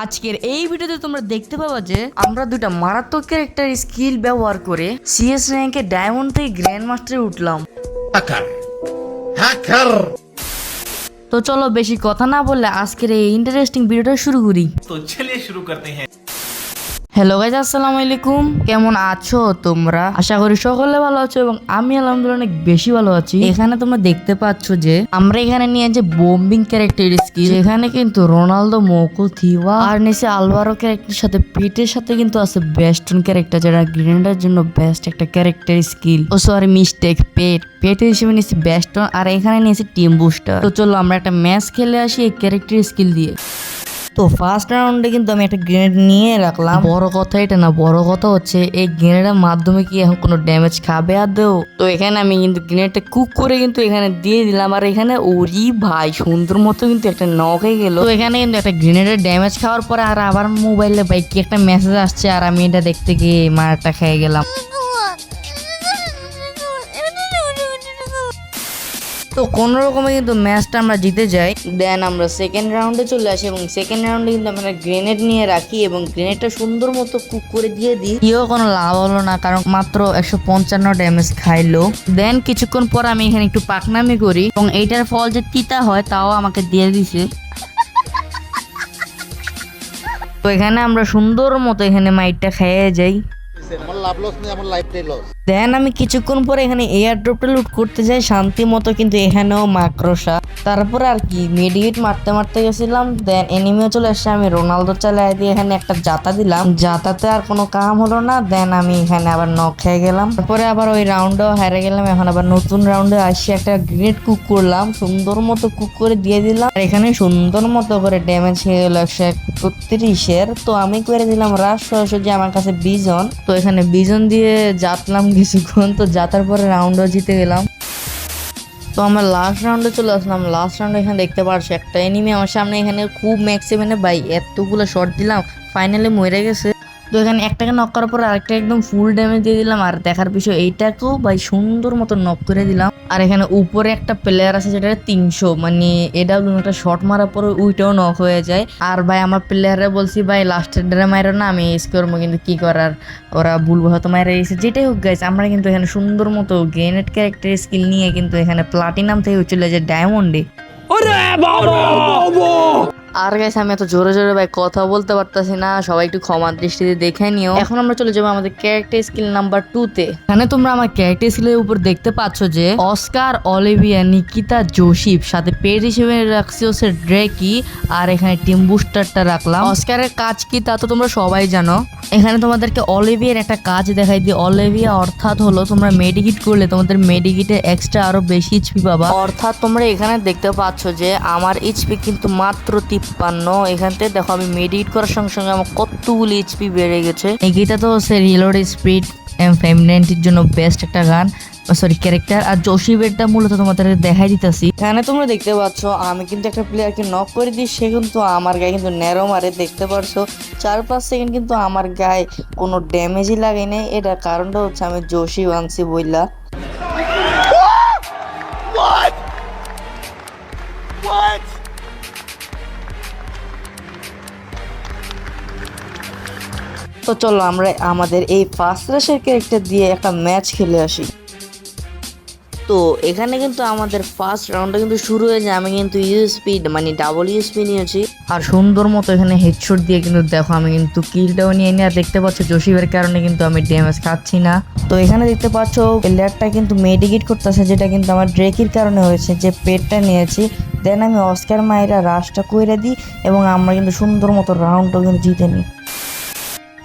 আজকের এই ভিডিওতে তোমরা দেখতে পাবা যে আমরা দুইটা মারাত্মক ক্যারেক্টার স্কিল ব্যবহার করে সিএস র্যাঙ্কে ডায়মন্ড থেকে গ্র্যান্ড মাস্টারে উঠলাম। তো চলো বেশি কথা না বললে আজকের এই ইন্টারেস্টিং ভিডিওটা শুরু করি। তো চলিए शुरू करते हैं। হ্যালো গাইস, আসসালামু আলাইকুম। কেমন আছো তোমরা? আশা করি সকলে ভালো আছো এবং আমি আলহামদুলিল্লাহ অনেক বেশি ভালো আছি। এখানে তোমরা দেখতে পাচ্ছ যে আমরা এখানে নিয়ে যে বোম্বিং ক্যারেক্টার স্কিল, এখানে কিন্তু রোনালদো, মোকো, থিওয়া আর নিচে আলভারো ক্যারেক্টারের সাথে পেটের সাথে কিন্তু আছে বেস্টন ক্যারেক্টার, যেটা গ্রেনেডের জন্য বেস্ট একটা ক্যারেক্টার স্কিল। ও সরি মিস্টেক, পেট হিসেবে নিয়েছি বেস্টন আর এখানে নিয়েছি টিম বুস্টার। তো চলো আমরা একটা ম্যাচ খেলে আসি এই ক্যারেক্টার স্কিল দিয়ে। তো ফার্স্ট রাউন্ডে কিন্তু আমি একটা গ্রেনেড নিয়ে রাখলাম। বড় কথা এটা না, বড় কথা হচ্ছে এই গ্রেনেডের মাধ্যমে কি এখন কোনো ড্যামেজ খাবে আদৌ? তো এখানে আমি কিন্তু গ্রেনেডটা কুক করে কিন্তু এখানে দিয়ে দিলাম আর এখানে ওরি ভাই সুন্দর মতো কিন্তু একটা নক হয়ে গেল। তো এখানে কিন্তু একটা গ্রেনেডের ড্যামেজ খাওয়ার পরে আর আবার মোবাইলে ভাই কি একটা মেসেজ আসছে আর আমি এটা দেখতে গিয়ে মারটা খেয়ে গেলাম। তো কোন রকমে কিন্তু ম্যাচটা আমরা জিতে যাই। দেন আমরা সেকেন্ড রাউন্ডে চলে আসি এবং সেকেন্ড রাউন্ডে কিন্তু আমরা গ্রেনেড নিয়ে রাখি এবং গ্রেনেডটা সুন্দর মতো কুক করে দিয়ে দিই। কেউ কোনো লাভ হলো না কারণ মাত্র 155 ড্যামেজ খাইলো। দেন কিছুক্ষণ পর আমি এখানে একটু পাকনামি করি এবং এইটার ফল যে তিতা হয় তাও আমাকে দিয়ে দিছে। তো এখানে আমরা সুন্দর মতো এখানে মাইটটা খেয়ে যাই। আমার লাভ লস নেই, আমার লাইফটাই লস। দেন আমি কিছুক্ষণ পরে এখানে এয়ার ড্রপটা লুট করতে যাই শান্তি মতো, কিন্তু এখানেও মাকড়সা। তারপর আর কি মেডিকেট মারতে মারতে গেছিলাম। দেন এনিমিও চলে আসছে, আমি রোনালদো চালাই দিয়ে এখানে একটা জাতা দিলাম, জাতাতে আর কোনো কাম হলো না। দেন আমি এখানে আবার নক খেয়ে গেলাম। তারপরে আবার ওই রাউন্ডেও হেরে গেলাম। এখন আবার নতুন রাউন্ডে আসি একটা গ্রেনেড কুক করলাম, সুন্দর মতো কুক করে দিয়ে দিলাম আর এখানে সুন্দর মতো করে ড্যামেজ হয়ে গেল 131-এর। তো আমি করে দিলাম রাশ সরাসরি, আমার কাছে বিজন। তো এখানে বিজন দিয়ে জাতলাম কিছুক্ষণ, তো জাতার পরে রাউন্ডও জিতে গেলাম। তো আমরা লাস্ট রাউন্ডে চলে আসলাম। লাস্ট রাউন্ডে এখানে দেখতে পারছো একটা এনিমি আমার সামনে, এখানে খুব ম্যাক্সিমানে ভাই এতগুলো শট দিলাম, ফাইনালি মরে গেছে। তো এখানে একটাকে নক করার পর আরেকটা একদম ফুল ড্যামেজ দিয়ে দিলাম আর দেখার বিষয় এইটাকেও ভাই সুন্দর মতো নক করে দিলাম। আর এখানে উপরে একটা প্লেয়ার আছে যেটা 300, মানে এটা একটা শট মারার পরে ওইটাও নক হয়ে যায়। আর ভাই আমার প্লেয়াররা বলছি ভাই লাস্টের ড্রে মারো না, আমি এস করবো, কিন্তু কি করার, ওরা ভুলবো হয়তো মারা গেছে। যেটাই হোক গাইস, আমরা কিন্তু এখানে সুন্দর মতো গ্রেনেড ক্যারেক্টার স্কিল নিয়ে কিন্তু এখানে প্লাটিনাম থেকে চলে যায় ডায়মন্ডে। আর গাইস আমি এত জোরে জোরে ভাই কথা বলতে পারতাছি না, সবাই একটু ক্ষমা দৃষ্টিতে দেখে নিও। এখন আমরা চলে যাবো আমাদের ক্যারেক্টার স্কিল নাম্বার 2 তে। এখানে তোমরা আমার ক্যারেক্টার স্কিলের উপর দেখতে পাচ্ছ যে অস্কার, অলিভিয়া, নিকিতা, জোসিফ, সাথে পেট হিসেবে রাখছি হচ্ছে ড্রেকি আর এখানে টিম বুস্টারটা রাখলাম। অস্কারের কাজ কি তা তো তোমরা সবাই জানো। এখানে তোমাদেরকে অলিভিয়ার একটা কাজ দেখাই দিই। অলিভিয়া অর্থাৎ হলো তোমরা মেডিকিট করলে তোমাদের মেডিকিটে এক্সট্রা আরো বেশি এইচপি পাবা। অর্থাৎ তোমরা এখানে দেখতে পাচ্ছ যে আমার এইচপি কিন্তু মাত্র 53। এখান থেকে দেখো আমি মেডিকেট করার সঙ্গে সঙ্গে আমার কতগুলি এইচপি বেড়ে গেছে। এটা তো হচ্ছে রিলোড স্পিড M590 জন্য বেস্ট একটা গান, সরি ক্যারেক্টার। আর জোসিফেরটা মূলত তোমাদের দেখাই দিতেছি। এখানে তোমরা দেখতে পাচ্ছ আমি কিন্তু একটা প্লেয়ারকে নক করে দিই, সে কিন্তু আমার গায়ে কিন্তু ন্যারো মারে। দেখতে পারছো 4-5 সেকেন্ড কিন্তু আমার গায়ে কোনো ড্যামেজই লাগে নাই। এটা কারণটা হচ্ছে আমি জোসিফ আনছি বইলা। তো চলো আমরা আমাদের এই ফার্স্ট রাশের ক্যারেক্টার দিয়ে একটা ম্যাচ খেলে আসি। তো এখানে কিন্তু আমাদের ফার্স্ট রাউন্ডটা কিন্তু শুরু হয়ে যায়। আমি কিন্তু ইউএসপি মানে ডাবল ইউএসপি নিয়েছি আর সুন্দর মতো এখানে হেডশট দিয়ে কিন্তু দেখো আমি কিন্তু কিলটাও নিয়ে নিই। আর দেখতে পাচ্ছ জোসিফের কারণে কিন্তু আমি ড্যামেজ খাচ্ছি না। তো এখানে দেখতে পাচ্ছ প্লেয়ারটা কিন্তু মেডিকেট করতেছে, যেটা কিন্তু আমার ড্রেকির কারণে হয়েছে, যে পেটটা নিয়েছি। দেন আমি অস্কার মাইরা রাশটা কইরা দিই এবং আমরা কিন্তু সুন্দর মতো রাউন্ডটাও কিন্তু জিতে নিই।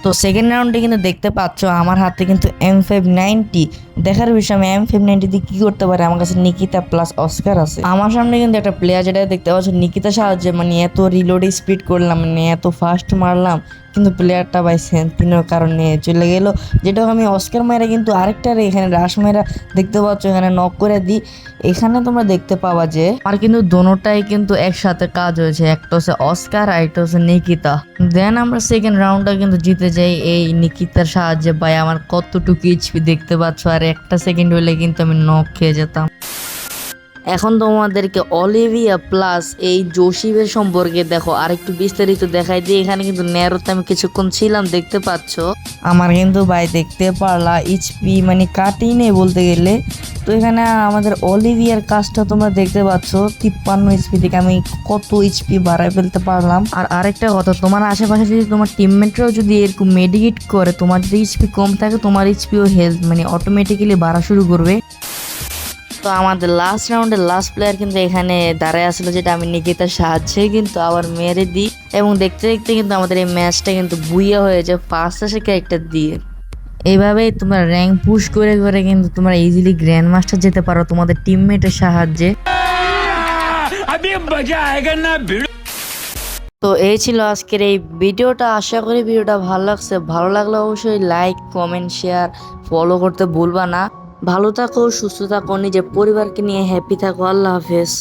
তো সেকেন্ড রাউন্ডে কিন্তু দেখতে পাচ্ছ আমার হাতে কিন্তু M590। দেখার বিষয় আমি M590 দিয়ে কি করতে পারি, আমার কাছে নিকিতা প্লাস অস্কার আছে। আমার সামনে কিন্তু একটা প্লেয়ার, যেটা দেখতে পাচ্ছ নিকিতার সাহায্যে মানে এত রিলোড স্পিড করলাম, মানে এত ফাস্ট মারলাম, কিন্তু প্লেয়ারটা বাই সেন্টিনোর কারণে চলে গেল। যেটা আমি অস্কার মাইরা কিন্তু আরেকটার এখানে রাশ মাইরা দেখতে পাচ্ছ এখানে নক করে দিই। এখানে তোমরা দেখতে পাবা যে আর কিন্তু দোনোটাই কিন্তু একসাথে কাজ হয়েছে, একটা হচ্ছে অস্কার আর একটা হচ্ছে নিকিতা। দেন আমরা সেকেন্ড রাউন্ডটা কিন্তু জিতে যাই এই নিকিতার সাহায্যে। ভাই আমার কতটুকু এইচপি দেখতে পাচ্ছ, আর একটা সেকেন্ড হলে কিন্তু আমি নক খেয়ে যেতাম। এখন তোমাদেরকে অলিভিয়া প্লাস এই জোশিবের সম্পর্কে দেখো আর একটু বিস্তারিত দেখাই দিয়ে। এখানে কিন্তু ন্যারোতে আমি কিছুক্ষণ ছিলাম, দেখতে পাচ্ছ। আমার কিন্তু ভাই দেখতে পারলা এইচপি মানে কাটেই নেই বলতে গেলে। তো এখানে আমাদের অলিভিয়ার কাজটা তোমরা দেখতে পাচ্ছ, 53 এইচপি থেকে আমি কত এইচপি বাড়াই ফেলতে পারলাম। আর আরেকটা কথা, তোমার আশেপাশে যদি তোমার টিমমেটরাও যদি এরকম মেডিকেট করে, তোমার যদি এইচপি কম থাকে তোমার এইচপিও হেলথ মানে অটোমেটিক্যালি বাড়া শুরু করবে। তো আমাদের লাস্ট রাউন্ডের লাস্ট প্লেয়ার কিন্তু এখানে দাঁড়ায় আসলো, যেটা আমি নিকিতার সাহায্যে কিন্তু আবার মেরে দিই। এবং দেখতে দেখতে কিন্তু আমাদের এই ম্যাচটা কিন্তু বুইয়া হয়ে যায় ফার্স্ট আসে ক্যারেক্টার দিয়ে। এইভাবেই তোমরা র্যাঙ্ক পুশ করে করে কিন্তু তোমরা ইজিলি গ্র্যান্ড মাস্টার যেতে পারো তোমাদের টিমমেটের সাহায্যে। তো এই ছিল আজকের এই ভিডিওটা। আশা করি ভিডিওটা ভালো লাগছে। ভালো লাগলে অবশ্যই লাইক, কমেন্ট, শেয়ার, ফলো করতে ভুলবা না। ভালো থাকো, সুস্থ থাকো, নিজের পরিবারকে নিয়ে হ্যাপি থাকো। আল্লাহ হাফেজ।